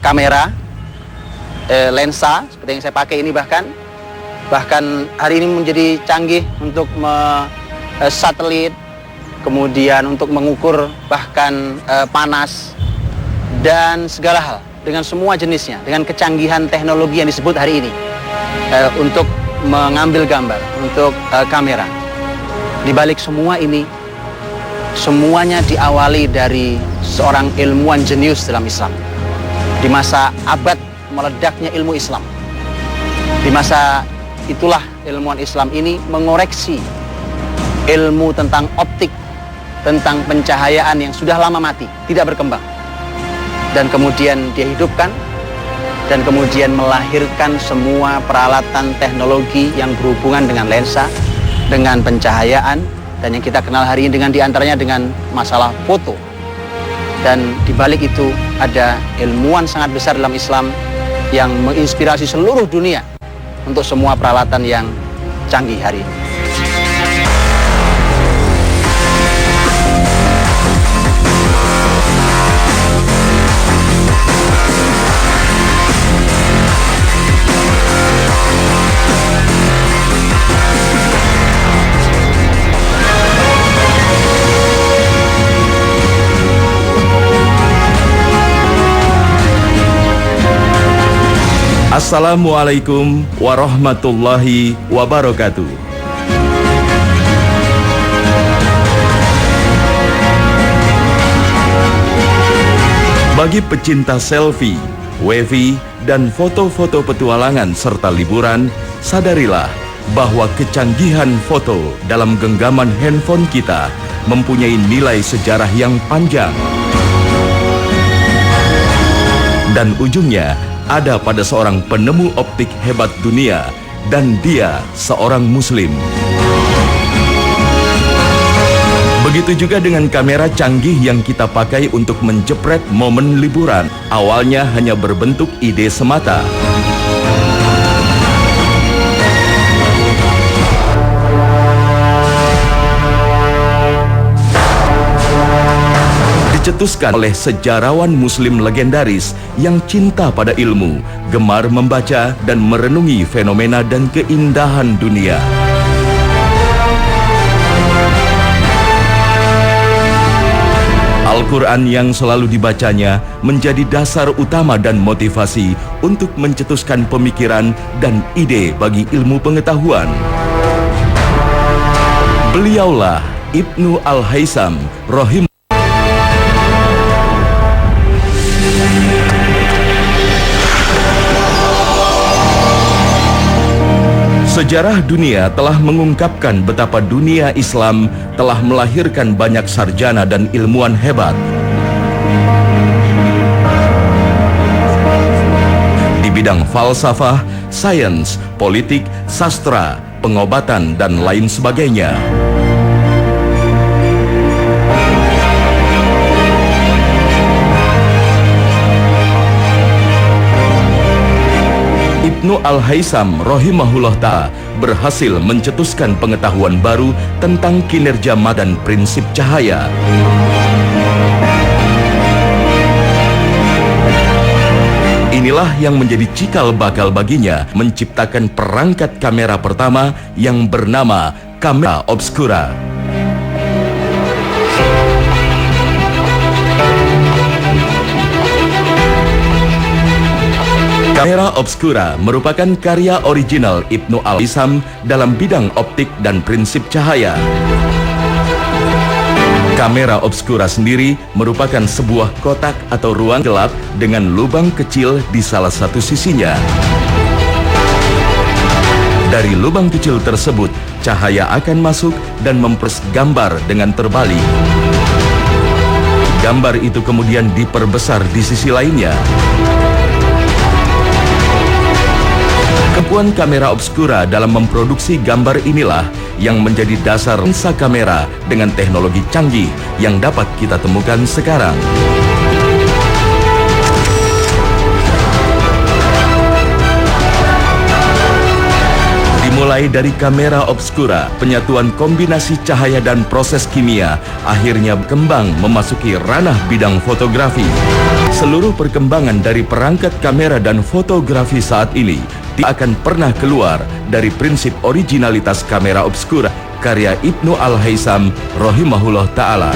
kamera, lensa seperti yang saya pakai ini, bahkan hari ini menjadi canggih untuk satelit, kemudian untuk mengukur bahkan panas dan segala hal dengan semua jenisnya, dengan kecanggihan teknologi yang disebut hari ini untuk mengambil gambar, untuk kamera. Di balik semua ini, semuanya diawali dari seorang ilmuwan jenius dalam Islam. Di masa abad meledaknya ilmu Islam, di masa itulah ilmuwan Islam ini mengoreksi ilmu tentang optik, tentang pencahayaan yang sudah lama mati, tidak berkembang. Dan kemudian dia hidupkan, dan kemudian melahirkan semua peralatan teknologi yang berhubungan dengan lensa, dengan pencahayaan, dan yang kita kenal hari ini dengan diantaranya dengan masalah foto. Dan di balik itu ada ilmuwan sangat besar dalam Islam yang menginspirasi seluruh dunia untuk semua peralatan yang canggih hari ini. Assalamualaikum warahmatullahi wabarakatuh. Bagi pecinta selfie, wavy, dan foto-foto petualangan serta liburan, sadarilah bahwa kecanggihan foto dalam genggaman handphone kita mempunyai nilai sejarah yang panjang. Dan ujungnya ada pada seorang penemu optik hebat dunia, dan dia seorang muslim. Begitu juga dengan kamera canggih yang kita pakai untuk menjepret momen liburan. Awalnya hanya berbentuk ide semata. Dicetuskan oleh sejarawan muslim legendaris yang cinta pada ilmu, gemar membaca dan merenungi fenomena dan keindahan dunia. Al-Quran yang selalu dibacanya menjadi dasar utama dan motivasi untuk mencetuskan pemikiran dan ide bagi ilmu pengetahuan. Beliaulah Ibnu Al-Haytham rahimahullah. Sejarah dunia telah mengungkapkan betapa dunia Islam telah melahirkan banyak sarjana dan ilmuwan hebat. Di bidang falsafah, sains, politik, sastra, pengobatan, dan lain sebagainya. Ibnu Al-Haytham rahimahullah ta'ala berhasil mencetuskan pengetahuan baru tentang kinerja mata dan prinsip cahaya. Inilah yang menjadi cikal bakal baginya menciptakan perangkat kamera pertama yang bernama kamera obscura. Kamera obscura merupakan karya original Ibnu Al-Haytham dalam bidang optik dan prinsip cahaya. Kamera obscura sendiri merupakan sebuah kotak atau ruang gelap dengan lubang kecil di salah satu sisinya. Dari lubang kecil tersebut, cahaya akan masuk dan memproses gambar dengan terbalik. Gambar itu kemudian diperbesar di sisi lainnya. Kemampuan kamera obscura dalam memproduksi gambar inilah yang menjadi dasar lensa kamera dengan teknologi canggih yang dapat kita temukan sekarang. Dimulai dari kamera obskura, penyatuan kombinasi cahaya dan proses kimia akhirnya berkembang memasuki ranah bidang fotografi. Seluruh perkembangan dari perangkat kamera dan fotografi saat ini tidak akan pernah keluar dari prinsip originalitas kamera obskura karya Ibnu Al-Haisam rahimahullah ta'ala.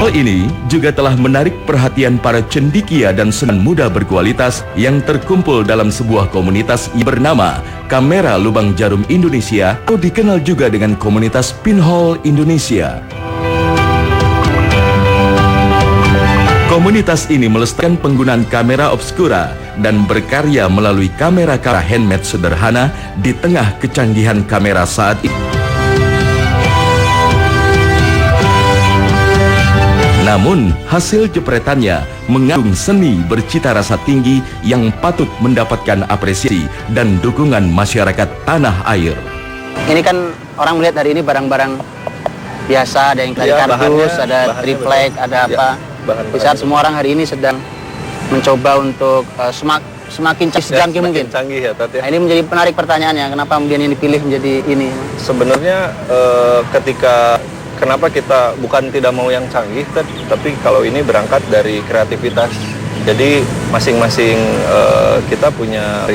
Hal ini juga telah menarik perhatian para cendekia dan seniman muda berkualitas yang terkumpul dalam sebuah komunitas yang bernama Kamera Lubang Jarum Indonesia atau dikenal juga dengan komunitas Pinhole Indonesia. Komunitas ini melestarikan penggunaan kamera obskura dan berkarya melalui kamera-kamera handmade sederhana di tengah kecanggihan kamera saat ini. Namun, hasil jepretannya mengandung seni bercita rasa tinggi yang patut mendapatkan apresiasi dan dukungan masyarakat tanah air. Ini kan orang melihat hari ini barang-barang biasa, ada yang dari kardus, ada triplek, ada apa. Di saat semua orang hari ini sedang mencoba untuk semakin canggih mungkin. Canggih ya, Tat, ya. Nah, ini menjadi menarik pertanyaannya, kenapa kemudian ini dipilih menjadi ini? Sebenarnya kenapa kita bukan tidak mau yang canggih, tapi kalau ini berangkat dari kreativitas. Jadi masing-masing kita punya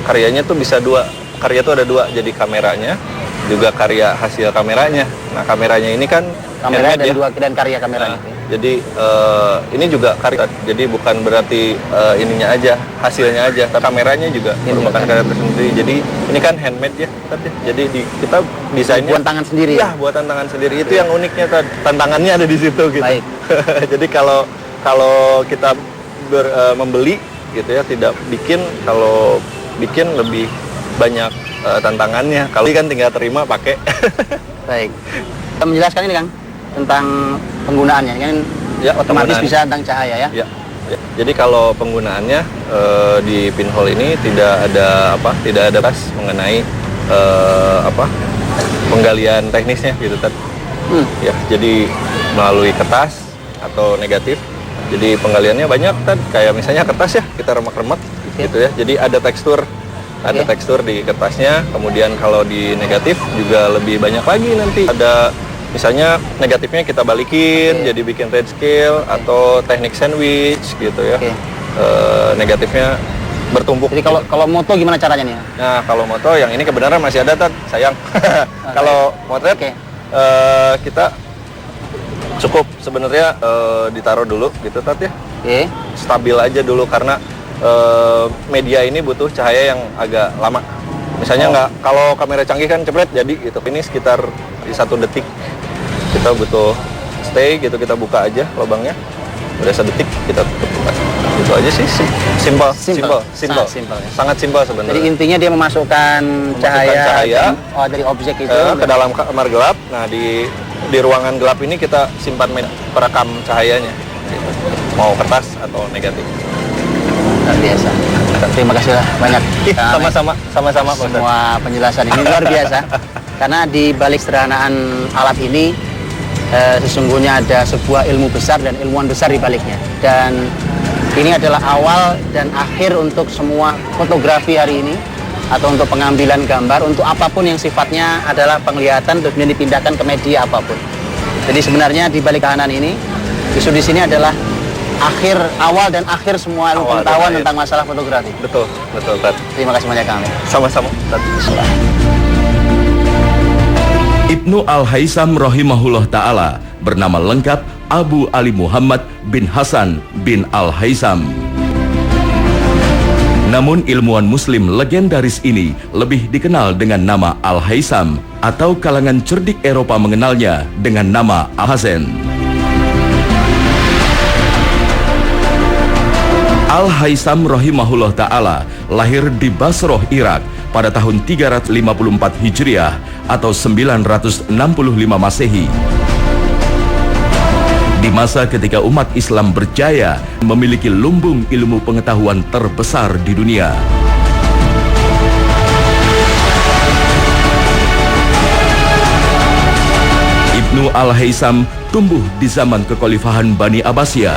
karyanya tuh bisa dua. Karya tuh ada dua, jadi kameranya juga karya hasil kameranya. Nah, kameranya ini kan Kamera dan karya kameranya. Jadi ini juga karya. Jadi bukan berarti ininya aja, hasilnya aja, tapi kameranya juga merupakan karya tersendiri. Jadi ini kan handmade ya, jadi kita desainnya buatan tangan sendiri. Ya, buatan tangan sendiri. Itu yang uniknya, tantangannya ada di situ gitu. Baik. Jadi kalau kita membeli gitu ya, tidak bikin, kalau bikin lebih banyak tantangannya. Kalau kan tinggal terima pakai. Baik. Kita menjelaskan ini Kang tentang penggunaannya kan ya, otomatis bisa tentang cahaya ya. Ya. Jadi kalau penggunaannya di pinhole ini tidak ada pas mengenai penggalian teknisnya gitu Tad. Ya, jadi melalui kertas atau negatif. Jadi penggaliannya banyak Tad, kayak misalnya kertas ya, kita remak-remak gitu ya. Jadi ada tekstur di kertasnya. Kemudian kalau di negatif juga lebih banyak lagi nanti. Ada misalnya negatifnya kita balikin jadi bikin red scale atau teknik sandwich gitu ya. Negatifnya bertumpuk. Jadi kalau moto gimana caranya nih? Nah, kalau moto yang ini kebenaran masih ada Tad, sayang. Kalau motret kita cukup sebenarnya ditaruh dulu gitu Tad ya. Stabil aja dulu karena media ini butuh cahaya yang agak lama. Misalnya nggak, kalau kamera canggih kan cepet jadi gitu. Ini sekitar 1 detik. Kita butuh stay gitu, kita buka aja lubangnya. Udah 1 detik kita tutup. Itu aja sih, simple. Sangat simpel sebenarnya. Jadi intinya dia memasukkan cahaya dari objek itu ke dalam kamar gelap. Nah, di ruangan gelap ini kita simpan perekam cahayanya. Gitu. Mau kertas atau negatif. Luar biasa. Terima kasih banyak. Sama-sama. Semua penjelasan ini luar biasa. Karena di balik sederhanaan alat ini sesungguhnya ada sebuah ilmu besar dan ilmuwan besar di baliknya. Dan ini adalah awal dan akhir untuk semua fotografi hari ini atau untuk pengambilan gambar untuk apapun yang sifatnya adalah penglihatan untuk kemudian dipindahkan ke media apapun. Jadi sebenarnya di balik kahanan ini justru di sini adalah awal dan akhir semua ilmu pengetahuan tentang masalah fotografi. Betul, Tad. Terima kasih banyak kami. Sama-sama, Tad. Ibnu Al-Haisam rahimahullah ta'ala bernama lengkap Abu Ali Muhammad bin Hasan bin Al-Haisam. Namun ilmuwan muslim legendaris ini lebih dikenal dengan nama Al-Haisam atau kalangan cerdik Eropa mengenalnya dengan nama Al-Hazen. Al-Haisam rahimahullah ta'ala lahir di Basroh, Irak pada tahun 354 Hijriah atau 965 Masehi. Di masa ketika umat Islam berjaya memiliki lumbung ilmu pengetahuan terbesar di dunia. Ibnu Ibnu Al-Haytham tumbuh di zaman kekhalifahan Bani Abbasiyah.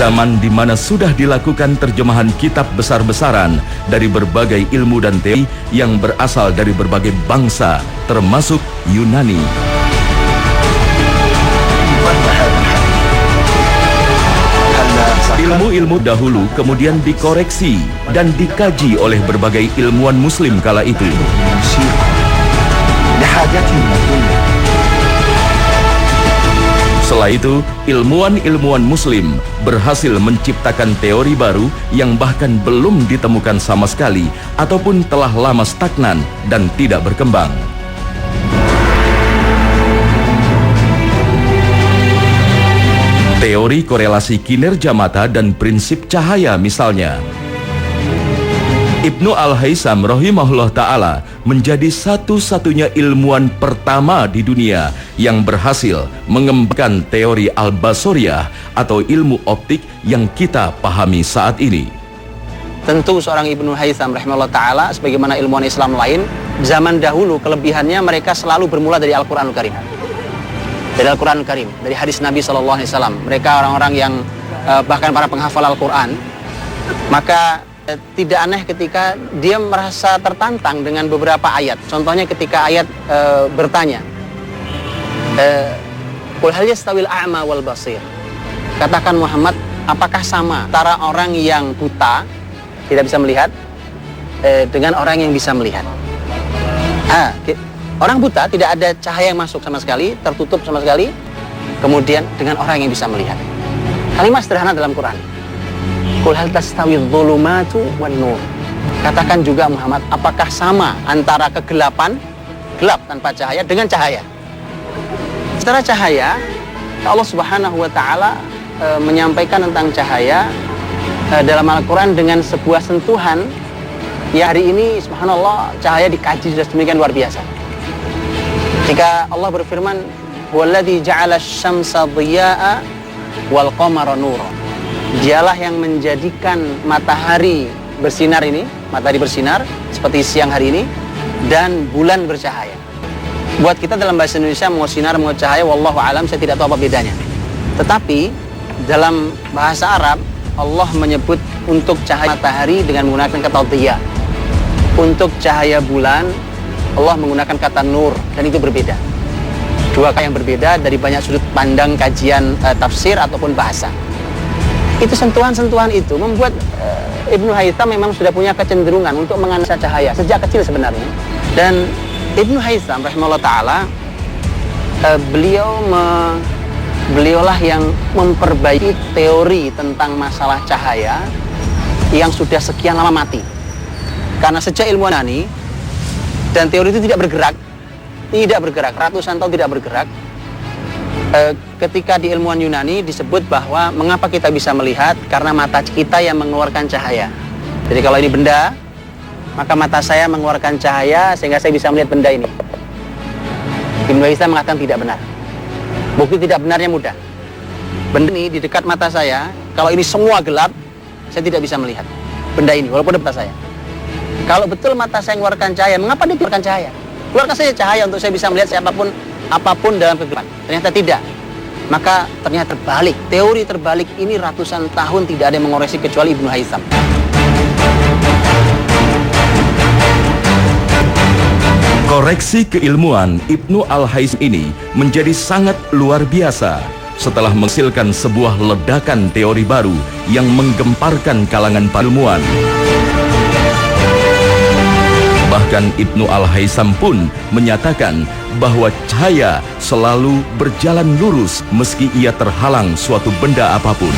Zaman di mana sudah dilakukan terjemahan kitab besar-besaran dari berbagai ilmu dan teori yang berasal dari berbagai bangsa, termasuk Yunani. Ilmu-ilmu dahulu kemudian dikoreksi dan dikaji oleh berbagai ilmuwan muslim kala itu. Setelah itu, ilmuwan-ilmuwan muslim berhasil menciptakan teori baru yang bahkan belum ditemukan sama sekali ataupun telah lama stagnan dan tidak berkembang. Teori korelasi kinerja mata dan prinsip cahaya misalnya. Ibnu Al-Haytham rahimahullah ta'ala menjadi satu-satunya ilmuwan pertama di dunia yang berhasil mengembangkan teori Al-Basoriyah atau ilmu optik yang kita pahami saat ini. Tentu seorang Ibnu Haytham rahimahullah ta'ala sebagaimana ilmuwan Islam lain, zaman dahulu kelebihannya mereka selalu bermula dari Al-Quranul Karim. Dari Al-Quranul Karim, dari hadis Nabi SAW. Mereka orang-orang yang bahkan para penghafal Al-Quran. Maka tidak aneh ketika dia merasa tertantang dengan beberapa ayat. Contohnya ketika ayat bertanya, Qul hal yastawil a'ma wal basir. Katakan Muhammad, apakah sama antara orang yang buta, tidak bisa melihat, dengan orang yang bisa melihat? Orang buta tidak ada cahaya yang masuk sama sekali, tertutup sama sekali, kemudian dengan orang yang bisa melihat. Kalimat sederhana dalam Quran. Qul hal tastawidz dzulumatu wan nur. Katakan juga Muhammad, apakah sama antara kegelapan, gelap tanpa cahaya dengan cahaya? Secara cahaya, Allah Subhanahu wa taala menyampaikan tentang cahaya dalam Al-Qur'an dengan sebuah sentuhan. Ya, hari ini subhanallah cahaya dikaji sudah demikian luar biasa. Jika Allah berfirman, "Huwallazi ja'ala asy-syamsa dhiyaa'a wal qamara nuran." Dialah yang menjadikan matahari bersinar ini, matahari bersinar seperti siang hari ini, dan bulan bercahaya. Buat kita dalam bahasa Indonesia mau sinar mau cahaya, wallahu alam, saya tidak tahu apa bedanya. Tetapi dalam bahasa Arab Allah menyebut untuk cahaya matahari dengan menggunakan kata dhiya. Untuk cahaya bulan Allah menggunakan kata nur, dan itu berbeda. Dua kata yang berbeda dari banyak sudut pandang kajian tafsir ataupun bahasa. Itu sentuhan-sentuhan itu membuat Ibnu Haytham memang sudah punya kecenderungan untuk menganalisa cahaya sejak kecil sebenarnya. Dan Ibnu Haytham rahimahullah ta'ala beliaulah yang memperbaiki teori tentang masalah cahaya yang sudah sekian lama mati. Karena sejak ilmuwan Yunani dan teori itu tidak bergerak, ratusan tahun tidak bergerak. Ketika di ilmuwan Yunani disebut bahwa mengapa kita bisa melihat, karena mata kita yang mengeluarkan cahaya. Jadi kalau ini benda, maka mata saya mengeluarkan cahaya sehingga saya bisa melihat benda ini. Ibnu Haytham mengatakan tidak benar. Bukti tidak benarnya mudah. Benda ini di dekat mata saya, kalau ini semua gelap, saya tidak bisa melihat benda ini walaupun dekat mata saya. Kalau betul mata saya mengeluarkan cahaya, mengapa dia mengeluarkan cahaya? Keluarkan saja cahaya untuk saya bisa melihat apapun dalam kegelapan. Ternyata tidak. Maka ternyata terbalik. Teori terbalik ini ratusan tahun tidak ada yang mengoreksi kecuali Ibnu Haytham. Koreksi keilmuan Ibnu Al-Haytham ini menjadi sangat luar biasa setelah menghasilkan sebuah ledakan teori baru yang menggemparkan kalangan ilmuwan. Bahkan Ibnu Al-Haytham pun menyatakan bahwa cahaya selalu berjalan lurus meski ia terhalang suatu benda apapun.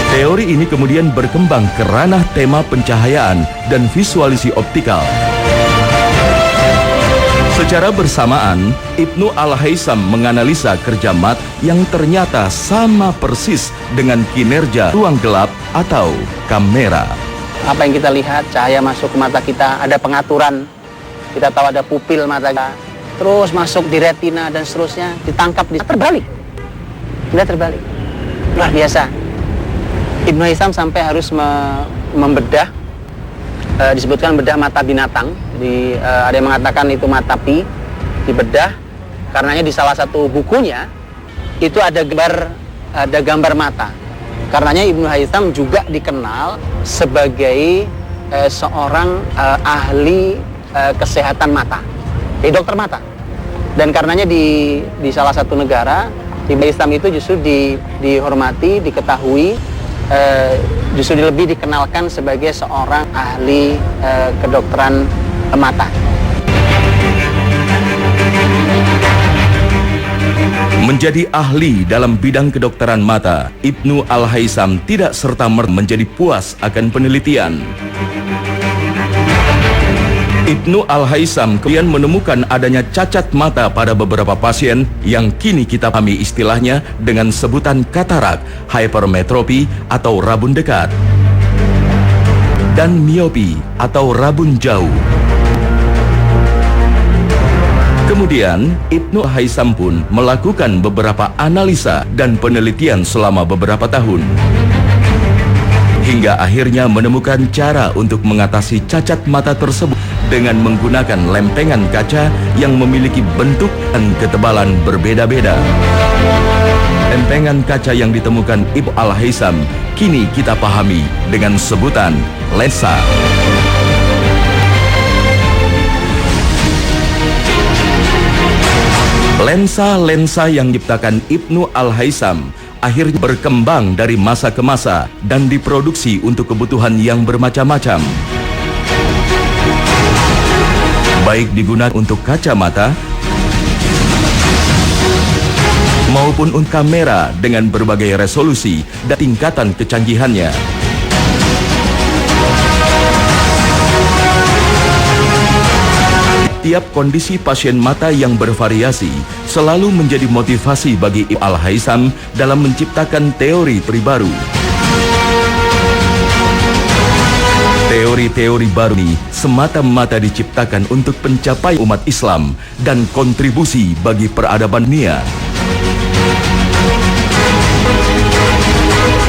Teori ini kemudian berkembang ke ranah tema pencahayaan dan visualisasi optikal. Secara bersamaan, Ibnu Al-Haytham menganalisa kerja mat yang ternyata sama persis dengan kinerja ruang gelap atau kamera. Apa yang kita lihat, cahaya masuk ke mata kita, ada pengaturan. Kita tahu ada pupil mata kita, terus masuk di retina dan seterusnya, ditangkap, terbalik. Tidak terbalik. Luar biasa. Ibnu Haytham sampai harus membedah disebutkan bedah mata binatang. Jadi ada yang mengatakan itu mata pi dibedah, karenanya di salah satu bukunya itu ada gambar mata. Karenanya Ibnu Haytham juga dikenal sebagai seorang ahli kesehatan mata, dokter mata. Dan karenanya di salah satu negara Ibnu Haytham itu justru dihormati, diketahui, justru lebih dikenalkan sebagai seorang ahli kedokteran mata. Menjadi ahli dalam bidang kedokteran mata, Ibnu Al-Haytham tidak serta-merta menjadi puas akan penelitian. Ibnu Al-Haytham kemudian menemukan adanya cacat mata pada beberapa pasien yang kini kita pahami istilahnya dengan sebutan katarak, hypermetropi atau rabun dekat, dan miopi atau rabun jauh. Kemudian, Ibnu Haytham pun melakukan beberapa analisa dan penelitian selama beberapa tahun. Hingga akhirnya menemukan cara untuk mengatasi cacat mata tersebut dengan menggunakan lempengan kaca yang memiliki bentuk dan ketebalan berbeda-beda. Lempengan kaca yang ditemukan Ibnu Al-Haytham kini kita pahami dengan sebutan lensa. Lensa-lensa yang diciptakan Ibnu Al-Haytham akhirnya berkembang dari masa ke masa dan diproduksi untuk kebutuhan yang bermacam-macam. Baik digunakan untuk kacamata maupun untuk kamera dengan berbagai resolusi dan tingkatan kecanggihannya. Tiap kondisi pasien mata yang bervariasi selalu menjadi motivasi bagi Ibnu Al-Haytham dalam menciptakan teori baru. Teori-teori baru ini semata-mata diciptakan untuk pencapaian umat Islam dan kontribusi bagi peradaban dunia.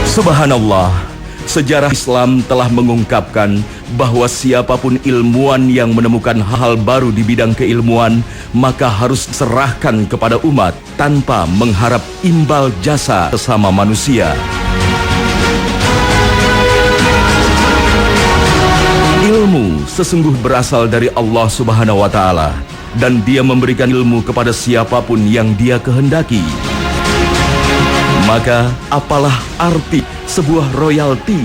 Subhanallah, sejarah Islam telah mengungkapkan bahwa siapapun ilmuwan yang menemukan hal baru di bidang keilmuan, maka harus serahkan kepada umat tanpa mengharap imbal jasa sesama manusia. Ilmu sesungguh berasal dari Allah Subhanahu wa Ta'ala, dan Dia memberikan ilmu kepada siapapun yang Dia kehendaki. Maka apalah arti sebuah royalti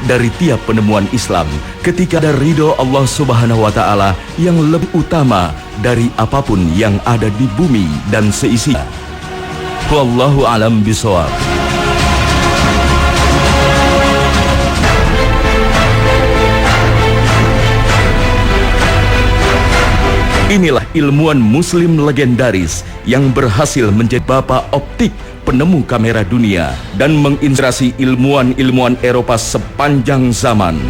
dari tiap penemuan Islam ketika ada ridho Allah Subhanahu wa Ta'ala yang lebih utama dari apapun yang ada di bumi dan seisinya. Wallahu a'lam bishawab. Inilah ilmuwan muslim legendaris yang berhasil menjadi bapak optik, penemu kamera dunia, dan menginspirasi ilmuwan-ilmuwan Eropa sepanjang zaman.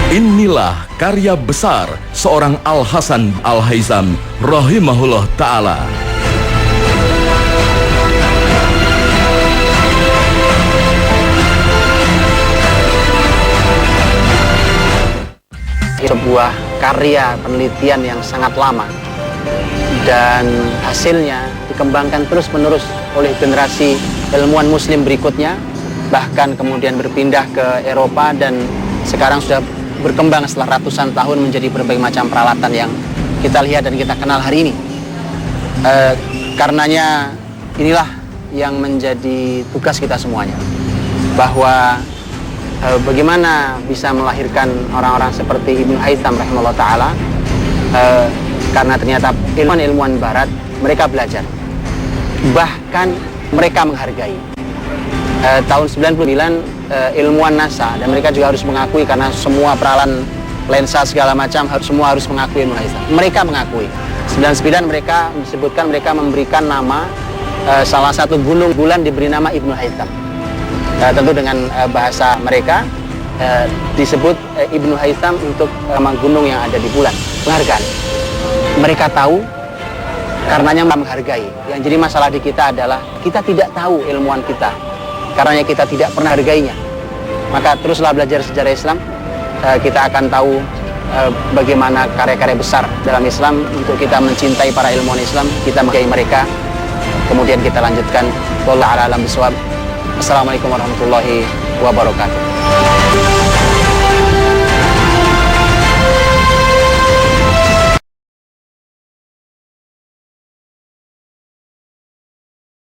Inilah karya besar seorang Al-Hasan Al-Haytham rahimahullah ta'ala. Sebuah karya penelitian yang sangat lama dan hasilnya dikembangkan terus-menerus oleh generasi ilmuwan muslim berikutnya, bahkan kemudian berpindah ke Eropa dan sekarang sudah berkembang setelah ratusan tahun menjadi berbagai macam peralatan yang kita lihat dan kita kenal hari ini. Karenanya inilah yang menjadi tugas kita semuanya, bahwa bagaimana bisa melahirkan orang-orang seperti Ibnu Haytham rahimahullah ta'ala, karena ternyata ilmuwan-ilmuwan barat mereka belajar, bahkan mereka menghargai. Tahun 99 ilmuwan NASA, dan mereka juga harus mengakui karena semua peralatan lensa segala macam semua harus mengakui Ibnu Haytham. Mereka mengakui. 99 mereka disebutkan, mereka memberikan nama salah satu gunung bulan diberi nama Ibnu Haytham. Tentu dengan bahasa mereka disebut Ibnu Haytham untuk nama gunung yang ada di bulan. Penghargaan. Mereka tahu, karenanya menghargai. Yang jadi masalah di kita adalah kita tidak tahu ilmuwan kita, karenanya kita tidak pernah hargainya. Maka teruslah belajar sejarah Islam. Kita akan tahu bagaimana karya-karya besar dalam Islam. Untuk kita mencintai para ilmuwan Islam, kita menghargai mereka. Kemudian kita lanjutkan. Wallahu a'lam bishawab. Assalamualaikum warahmatullahi wabarakatuh.